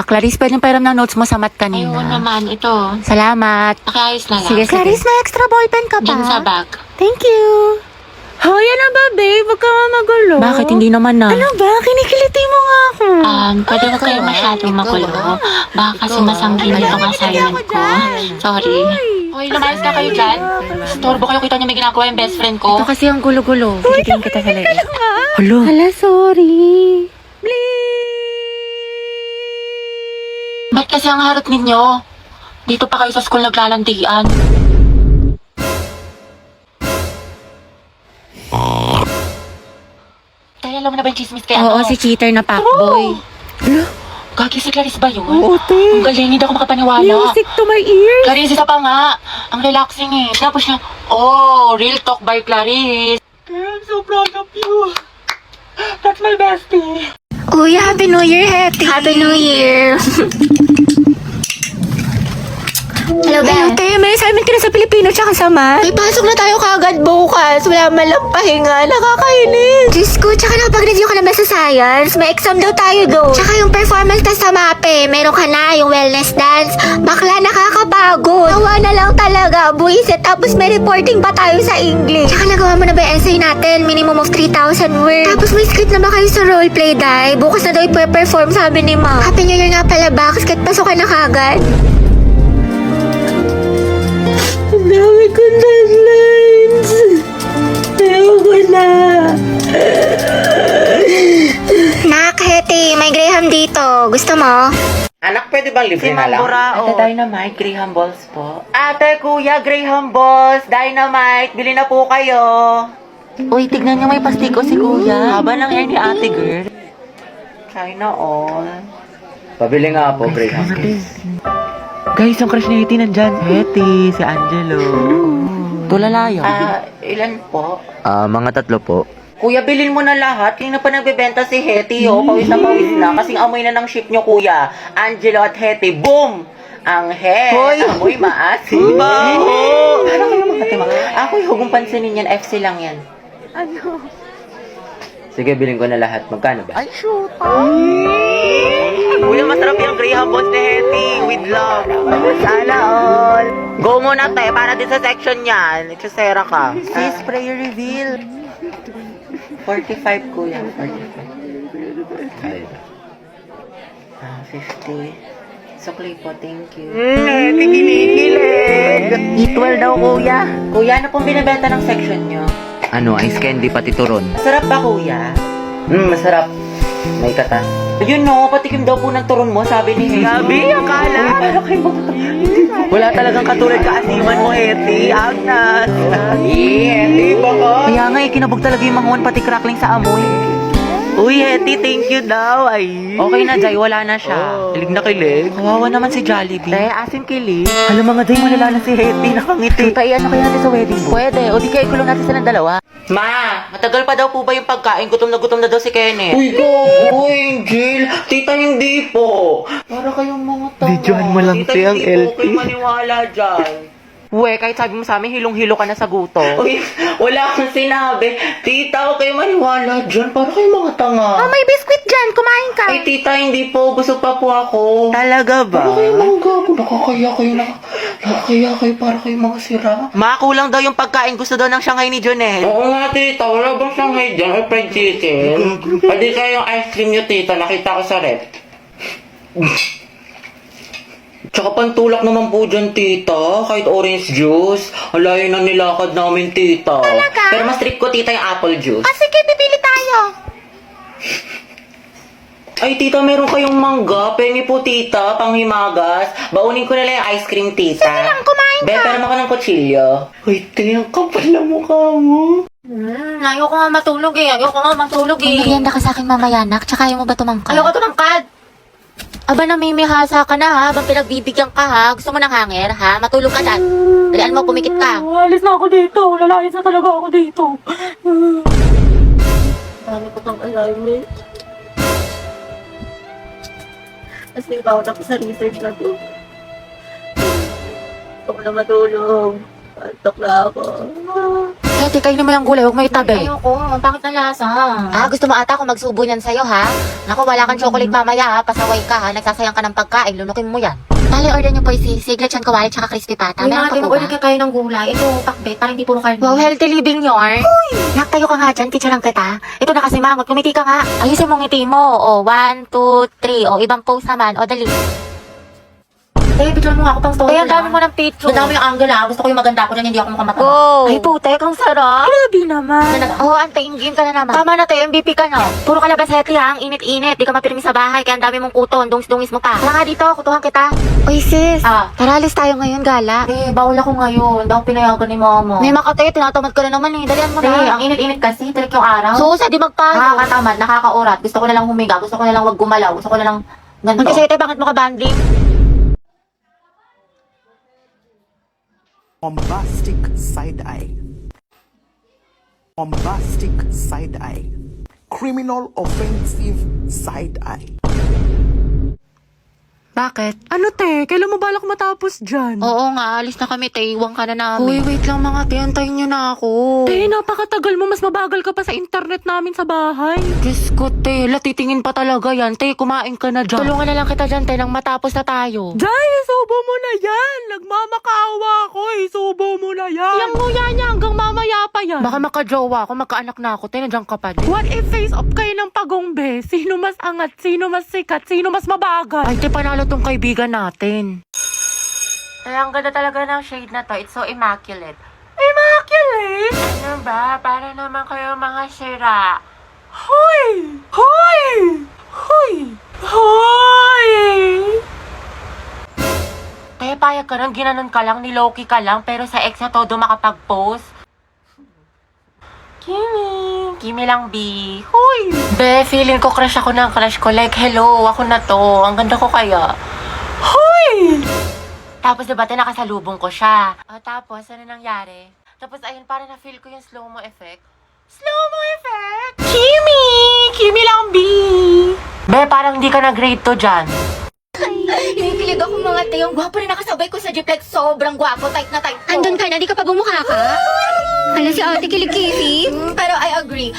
Clarice, pwedeng pairam ng notes mo sa math kanina. Ayun naman, ito. Salamat. Pakiayos na lang. Sige, Clarice, may extra ballpen ka pa? Diyan sa bag. Thank you. Hoy, ano ba, babe? Huwag ka nga magulo. Bakit hindi naman na? Ano ba? Kinikiliti mo nga ako. Pwede ba kayo masyadong magulo? Baka kasi masangkin itong assignment ko. Sorry. Hoy, lumayas na kayo dyan. Storbo kayo, kita niyo may ginagawa yung best friend ko. Ito kasi ang gulo-gulo. Tigitin kita sa leeg. Hello. Hala, sorry. Ba't kasi ang harot ninyo? Dito pa kayo sa school naglalandian. Kaya alam mo na ba yung chismis kaya Oo, si cheater na fuckboy. Gagi si Clarice ba yun? Oo, te. Ang galing, hindi ako makapaniwala. Music to my ears. Clarice, isa pa nga. Ang relaxing eh. Tapos niya, real talk by Clarice. I'm so proud of you. That's my bestie. Uy, Happy New Year, Hetty. Happy New Year. Hello, Hello, te. May assignment ka na sa Pilipino tsaka sa math. May pasok na tayo kagad bukas. Wala man lang pahinga. Nakakainis. Diyos ko, tsaka nakapag-review ka na ba sa science? May exam daw tayo doon. Tsaka yung performance test sa MAPE. Meron ka na yung wellness dance. Bakla, nakakapagod. Awa na lang talaga. Buisit. Tapos may reporting pa tayo sa English. Tsaka nagawa mo na ba yung essay natin? Minimum of 3,000 words. Tapos may script na ba kayo sa roleplay, Day? Bukas na daw i-perform, sabi ni Ma. Happy New Year nga pala ba? Kasi pasok ka na kagad. Ang dami kong deadlines. Ayoko na. Nak, Hetty, may Graham dito. Gusto mo? Anak, pwede bang libre na lang? Ate Dynamite, Graham Balls po. Ate, kuya, Graham Balls, Dynamite, bili na po kayo. Uy, tignan niyo may pastiko si Kuya. Haba ng hair ni ate, girl. China all. Pabili nga po, Graham Balls. Guys, yung crush ni Hetty nandyan. Hetty, si Angelo. Tulalaya. Ilan po? Mga 3 po. Kuya, bilhin mo na lahat. Hindi na pa nagbebenta si Hetty, oh. Pawis na. Kasing amoy na ng ship nyo, kuya. Angelo at Hetty, boom! Ang head. Amoy maasim. Baho! Ano kayo mga katima? Ako, huwag mong pansinin yan. FC lang yan. Ano? Sige, bilhin ko na lahat. Magkano ba? Ay, shoot. Kuya, masarap yung Graham Balls ni Hetty with love. Sana all. Go muna, te, para din sa section yan. Nagsasera ka. Sis, prayer reveal. 45, kuya. 45. 50. Sukli po, thank you. Hetty, kinikilig. Equal daw, Kuya. Kuya, ano pong binibenta ng section nyo? Ano, ice candy pati turon. Masarap ba, kuya? Masarap. May katas. Yun no, patikim daw po ng turon mo, sabi ni Hetty. Gabi, akala. Uy, para kayo wala talagang katulad kaasiman mo, Hetty. Agnas. Hetty, baka. Kaya nga, kinabog talaga yung manguan pati crackling sa amoy. Uy, Hetty, thank you daw. Ay. Okay na, Jay, wala na siya. Kilig na kilig. Kawawa naman si Jollibee. Asim kilig. Alam mga Jay, malala na si Hetty, nakangiti. Tayo, ano kaya natin sa wedding mo? Pwede, o di kaya ikulong natin silang dalawa. Ma, matagal pa daw po ba yung pagkain? Gutom na daw si Kenneth. Uy, Angel. Tita, hindi po. Para kayong mga tanga. Videohan mo lang, Tita, te, ang hindi po LT. kayo maniwala dyan. Uwe, kahit sabi mo sa amin, hilong-hilo ka na sa guto. Uy, wala akong sinabi. Tita, huwag kayo maniwala dyan. Para kayong mga tanga. May biscuit dyan. Kumain ka. Ay, tita, hindi po. Busog pa po ako. Talaga ba? Para kayong mga gago. Nakakaya kayo para kayong mga sira. Makulang daw yung pagkain, gusto daw ng Shanghai ni Jonel. Oo nga, tita. Wala bang Shanghai dyan? Or fried chicken? Pwede kayo yung ice cream nyo, tita. Nakita ko sa rep. Tsaka pantulak naman po dyan, tita. Kahit orange juice. Alayo na nilakad namin, tita. Talaga? Pero mas trip ko, tita, yung apple juice. Sige, pipili tayo. Ay, tita, meron kayong mangga. Pengi po, tita. Panghimagas. Baunin ko na lang yung ice cream, tita. Sige lang, kumain ka. Pero mo ka ng kutsilyo. Uy, tingnan ka pala mukha mo. Ayoko nga matulog eh. Merienda ka sa akin mamaya, Nak. Tsaka ayaw mo ba tumangkad? Ayoko tumangkad. Aba, namimihasa ka na, ha? Habang pinagbibigyan ka, ha? Gusto mo ng hanger, ha? Matulog ka dyan. Dalian mo, pumikit ka. Alis na ako dito. Lalayas na talaga ako dito. Dami ko pang assignment. Mas di pa ako tapos sa research na to. Gusto ko na matulog. Antok na ako. Kaya Ate, kayo naman ang gulay. Huwag may itabi. Ayoko, ang pangit na lasa. Gusto mo ata ako magsubo niyan sa'yo, ha? Naku, wala kang chocolate mamaya, ha? Pasaway ka, ha? Nagsasayang ka ng pagkain, lunukin mo yan. Tali, order niyo po si Siglet Chan Kawali tsaka Crispy Pata. Meron pa po ba? Order kayo ng gulay. Ito, pakbet, parang hindi puro karne. Wow, healthy living yarn. Naktayo ka nga dyan, teacher lang kita. Ito na kasi mangot, kumiti ka nga. Ayusin mong ngiti mo. O, 1, 2, 3. O, ibang pose naman. O, dali. Bigyan mo nga ako pang story. Ang dami mo ng picture. Ang dami yung angle, ha? Gusto ko yung maganda ko na hindi ako mukhang matama. Ay, putek, ang sarap. Grabe naman. Antayin, game ka na naman. Tama na tayo, MVP ka na. Puro kalabas heti ha, ang init-init. Di ka mapirmi sa bahay, kaya ang dami mong kuton. Dungis-dungis mo pa. Tara nga dito, kutuhan kita. Uy sis, tara alis tayo ngayon, gala. Bawal ako ngayon. Daw pinayagan ni mama. May makatay, tinatamad ka na naman eh. Dalian mo na. Ang init-init kasi. Tirik yung araw. Susa, di magpayo. Nakakatamad, nakakaurat. Gusto ko na lang humiga. Gusto ko na lang wag gumalaw. Gusto ko na lang ganito. Magkasete, bakit mo ka banding? Bombastic side eye. Bombastic side eye. Criminal offensive side eye. Bakit? Ano te, kailan mo balak matapos dyan? Oo nga, alis na kami. Iwang ka na namin. Uy, wait lang mga te. Antayin nyo na ako. Te, napakatagal mo. Mas mabagal ka pa sa internet namin sa bahay. Diyos ko, te. Titingin pa talaga yan. Te, kumain ka na dyan. Tulungan na lang kita dyan, te, nang matapos na tayo. Jai, isubo mo na yan. Nagmamakaawa ako. Isubo mo na yan. Yung nguya niya hanggang mamaya pa yan. Baka makajowa ako, magkaanak na ako. Te, nandiyan ka pa din. What if face off kayo ng pagongbe? Sino mas angat? Sino mas sikat? Sino mas mabagal? Ay, te, panalo tong kaibigan natin. Ay, ang ganda talaga ng shade na to. It's so immaculate. Immaculate? Ano ba? Para naman kayo mga sira. Hoy! Hoy! Hoy! Hoy! Kaya payag ka nang ginanon ka lang, niloki ka lang, pero sa ex na todo makapag-post. Kimi lang, B. Hoy! Be, feeling ko crush ako ng crush ko. Like, hello, ako na to. Ang ganda ko kaya. Hoy! Tapos diba, nakasalubong ko siya. Tapos, ano nangyari? Tapos, ayun, parang na-feel ko yung slow-mo effect. Slow-mo effect? Kimi! Kimi lang, B! Be, parang hindi ka na grade 2 dyan. Hinikilig ako mga te. Yung gwapo rin nakasabay ko sa Gplex. Sobrang gwapo. Tight na tight. Andun ka na, di ka pa bumukha ka? Hala si ate kilig-kilig. Pero I agree.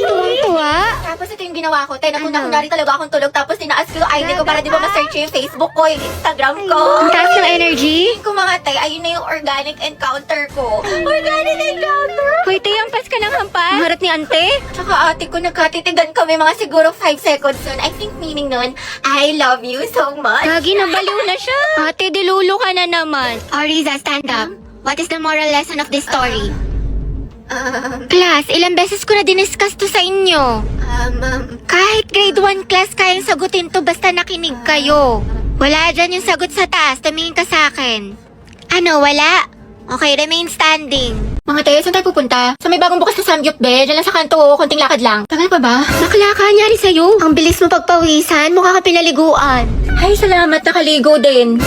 Tuwang-tuwa. Tapos ito yung ginawa ko. Kunwari talaga akong tulog. Tapos tinaas ko yung ID ko para di ba ma-search yung Facebook ko, yung Instagram ko. Ang taas ng energy. Kung mga tay, ayun na yung organic encounter ko. Organic encounter? Hoy, te, ampas ka ng hampas. Maharap ni ante. Tsaka ate ko, nagkatitigan kami mga siguro 5 seconds nun. I think meaning nun, I love you so much. Gagi, nabaliw na siya. Ate, dilulo ka na naman. Ariza, stand up. What is the moral lesson of this story? Class, ilang beses ko na diniscuss to sa inyo. Kahit grade 1 class kayang sagutin to basta nakinig kayo. Wala dyan yung sagot sa taas. Tumingin ka sa akin. Ano, wala? Okay, remain standing. Mga tayo, saan tayo pupunta? Sa may bagong bukas na Samgyup, be. Diyan lang sa kanto, konting lakad lang. Tagal pa ba? Bakla ka, nyari sa'yo. Ang bilis mo pagpawisan, mukha ka pinaliguan. Ay, salamat, nakaligo din.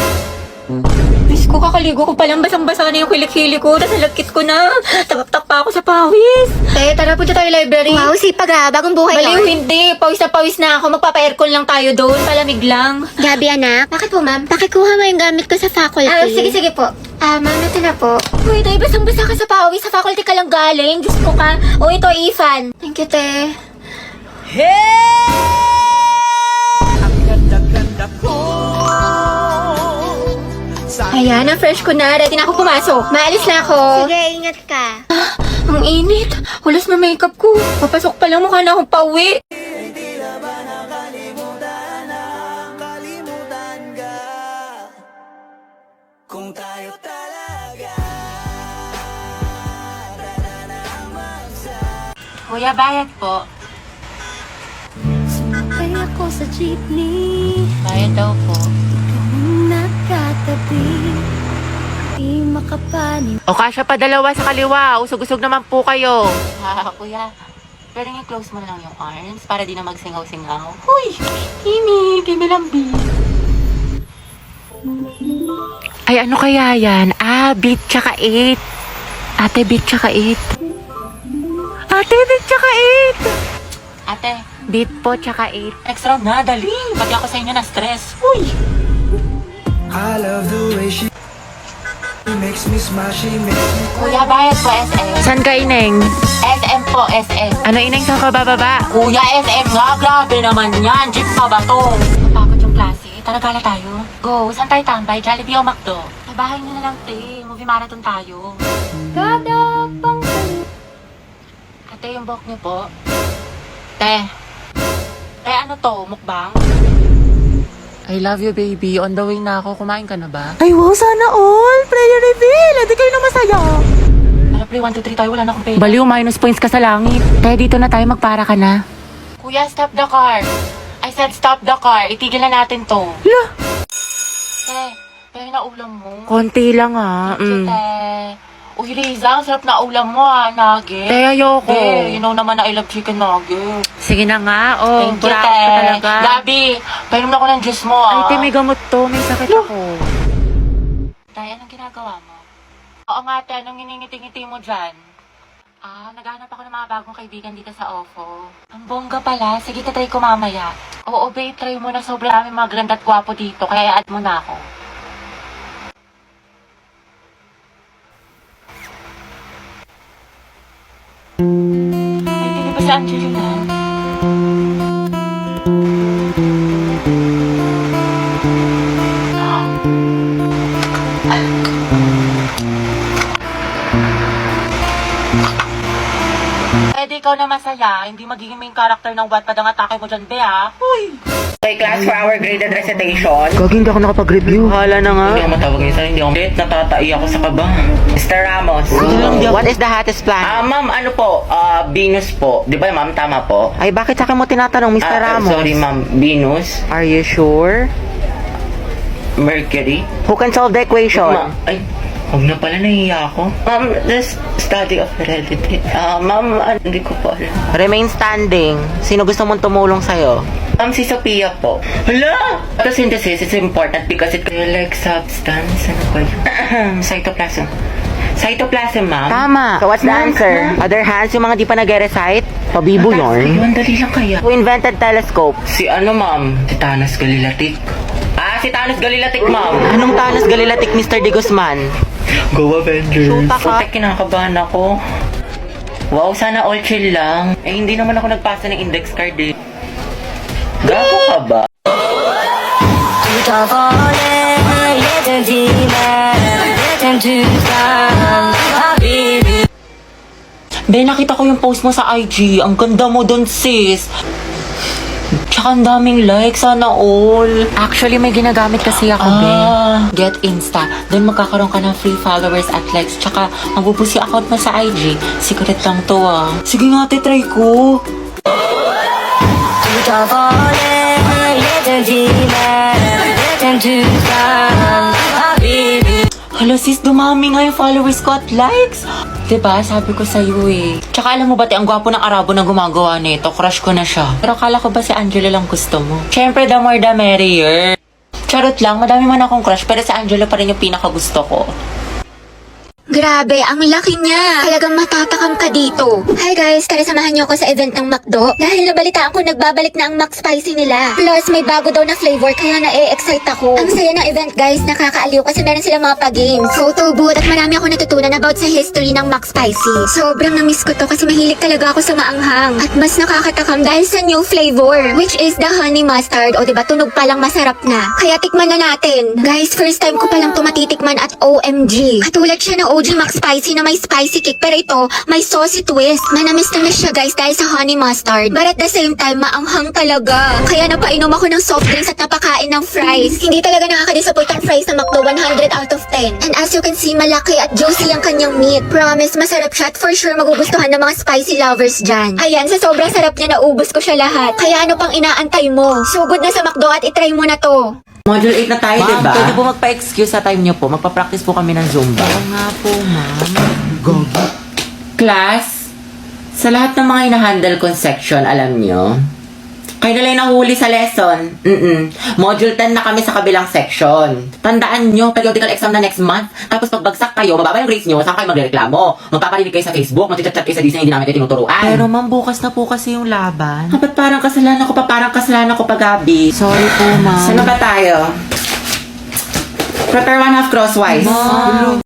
Miss ko, kakaligo ko palang basang-basa na yung kilik-hili ko. Tapos nalagkit ko na. Tagaptak pa ako sa pawis. Tara, punta tayo library. Wow, sipag ha. Bagong buhay Baliw, hindi. Pawis na pawis na ako. Magpapa-aircon lang tayo doon. Palamig lang. Gabi, anak. Bakit po, ma'am? Pakikuha mo yung gamit ko sa faculty. Sige po. Ma'am, ito na po. Uy, tayo basang-basa ka sa pawis. Sa faculty ka lang galing. Diyos ko ka. O, ito, Ethan. Thank you, te. Ang ganda-ganda ko. Ayan, ang fresh ko na. Ready na ako pumasok. Maalis na ako. Sige, ingat ka. Ang init. Hulas na makeup ko. Papasok pa lang, mukha na akong pauwi. Kung tayo talaga. Kuya, bayad po. Sumakay ako sa jeepney. Bayad daw po. Nakatabi. Di makapanin. O kasya pa dalawa sa kaliwa. Usog-usog naman po kayo. Kuya, pwede nga close mo lang yung arms para di na magsingaw-singaw. Huy! Kimi lang, B. Ay, ano kaya yan? Beat tsaka 8. Ate, beat tsaka 8. Ate, beat tsaka 8. Ate, beat po tsaka 8. Next round na, dali. Pati ako sa inyo na stress. Huy! I love the way she makes me smash, he makes me Kuya, bayad po SM. San ka, Ineng? SM po, SM. Ano, Ineng, saan ka bababa? Kuya, SM nga. Grabe naman yan. Jeep pa ba to? Napakot yung klase. Tara, gala tayo. Go. Saan tayo tambay? Jollibee o McDo? Sa bahay nyo na lang, te. Movie marathon tayo. Ate, yung buhok niyo po. Te. Te, ano to? Mukbang? I love you, baby. On the way na ako. Kumain ka na ba? Ay, wow, sana all. Prayer reveal. Hindi kayo na masaya. Wala, play 1, 2, 3 tayo. Wala na akong pera. Baliw, minus points ka sa langit. Kaya dito na tayo, magpara ka na. Kuya, stop the car. I said stop the car. Itigil na natin to. Lah, Te, na ulam mo. konti lang ah. Te. Uy, Riza, ang sarap na ulam mo nugget. Te, ayoko. Te, you know naman na I love chicken nugget. Sige na nga. Oh, Thank you, burak te. ka talaga. Gabi, painom na ako ng juice mo, Ay, te, may gamot to. May sakit ako. Tay, anong ginagawa mo? Oo nga, te, anong nginingiti-ngiti mo dyan? Naghahanap ako ng mga bagong kaibigan dito sa OFO. Ang bongga pala. Sige, tatry ko mamaya. Oo, babe, try mo na. Sobrang dami mga ganda at gwapo dito. Kaya add mo na ako. Ay, hindi ba si Angelina? Pwede ikaw na masaya, hindi magiging main character ng Wattpad ang atake mo dyan, be, ha? Uy! Okay, class, for our graded recitation. Gagi, hindi ako nakapag-review. Hala na nga. Hindi ako matawag niya sa'yo, hindi ako natatai ako sa kaba. Mr. Ramos. What is the hottest plan? Ma'am, ano po? Venus po. Di ba, ma'am? Tama po? Ay, bakit sa akin mo tinatanong, Mr. Ramos? Sorry, ma'am. Venus. Are you sure? Mercury. Who can solve the equation? Ay, huwag na pala, nahiya ako. Ma'am, the study of heredity. Ma'am, hindi ko po alam. Remain standing. Sino gusto mong tumulong sa'yo? Si Sophia po. Hala! Photosynthesis is important because it like substance. Ano ba yun? Cytoplasm. Cytoplasm, ma'am. Tama. So what's the Ma'am, answer? ma'am. Other hands, yung mga di pa nag-recite? Pabibo yun. Ayun, dali lang kaya. Who invented telescope? Si ano, ma'am? Si Thanos Galilatik. Si Thanos Galilatik, ma'am. Anong Thanos Galilatik, Mr. De Guzman? Go Avengers. Shoota ka. Putek, kinakabahan ako. Wow, sana all chill lang. Hindi naman ako nagpasa ng index card eh. Gago ka ba? Be, nakita ko yung post mo sa IG. Ang ganda mo dun, sis. Tsaka ang daming likes, sana all. Actually, may ginagamit kasi ako, be. Get Insta. Doon magkakaroon ka ng free followers at likes. Tsaka, mabubusi account mo sa IG. Secret lang to, Sige nga, try ko. Hala sis, dumami nga yung followers ko at likes. Diba? Sabi ko sa'yo eh. Tsaka alam mo ba, ang gwapo ng Arabo na gumagawa nito. Crush ko na siya. Pero akala ko ba si Angelo lang gusto mo? Siyempre, the more the merrier. Charot lang, madami man akong crush, pero si Angelo pa rin yung pinakagusto ko. Grabe, ang laki niya. Talagang matatakam ka dito. Hi guys, tara samahan niyo ako sa event ng McDo. Dahil nabalitaan ko nagbabalik na ang McSpicy nila. Plus, may bago daw na flavor kaya na-excite ako. Ang saya ng event guys, nakakaaliw kasi meron sila mga pa-games, photo booth at marami ako natutunan about sa history ng McSpicy. Sobrang na-miss ko to kasi mahilig talaga ako sa maanghang. At mas nakakatakam dahil sa new flavor, which is the honey mustard. O diba, tunog pa lang masarap na. Kaya tikman na natin. Guys, first time ko palang tumatitikman at OMG. Katulad siya ng OG McSpicy na may spicy kick, pero ito, may saucy twist. Manamis na siya guys dahil sa honey mustard. But at the same time, maanghang talaga. Kaya napainom ako ng soft drinks at napakain ng fries. Hindi talaga nakaka-disappoint ang fries ng McDo, 100 out of 10. And as you can see, malaki at juicy ang kanyang meat. Promise, masarap siya at for sure magugustuhan ng mga spicy lovers dyan. Ayan, sa sobrang sarap niya, naubos ko siya lahat. Kaya ano pang inaantay mo? Sugod na sa McDo at itry mo na to. Module 8 na tayo, Ma'am, diba? pwede po magpa-excuse sa time niyo po. Magpa-practice po kami ng Zumba. Oo nga po, ma'am. Class, sa lahat ng mga hinahandle kong section, alam nyo, kayo na lang nahuli sa lesson. Module 10 na kami sa kabilang section. Tandaan nyo, periodical exam na next month. Tapos pagbagsak kayo, mababa yung grades nyo, saan kayo magreklamo? Magpaparinig kayo sa Facebook, magchat-chat kayo sa Disney, hindi namin kayo tinuturuan. Pero ma'am, bukas na po kasi yung laban. Ba't parang kasalanan ko pa, Gabi? Sorry po, ma'am. Saan na ba tayo? Prepare one half crosswise.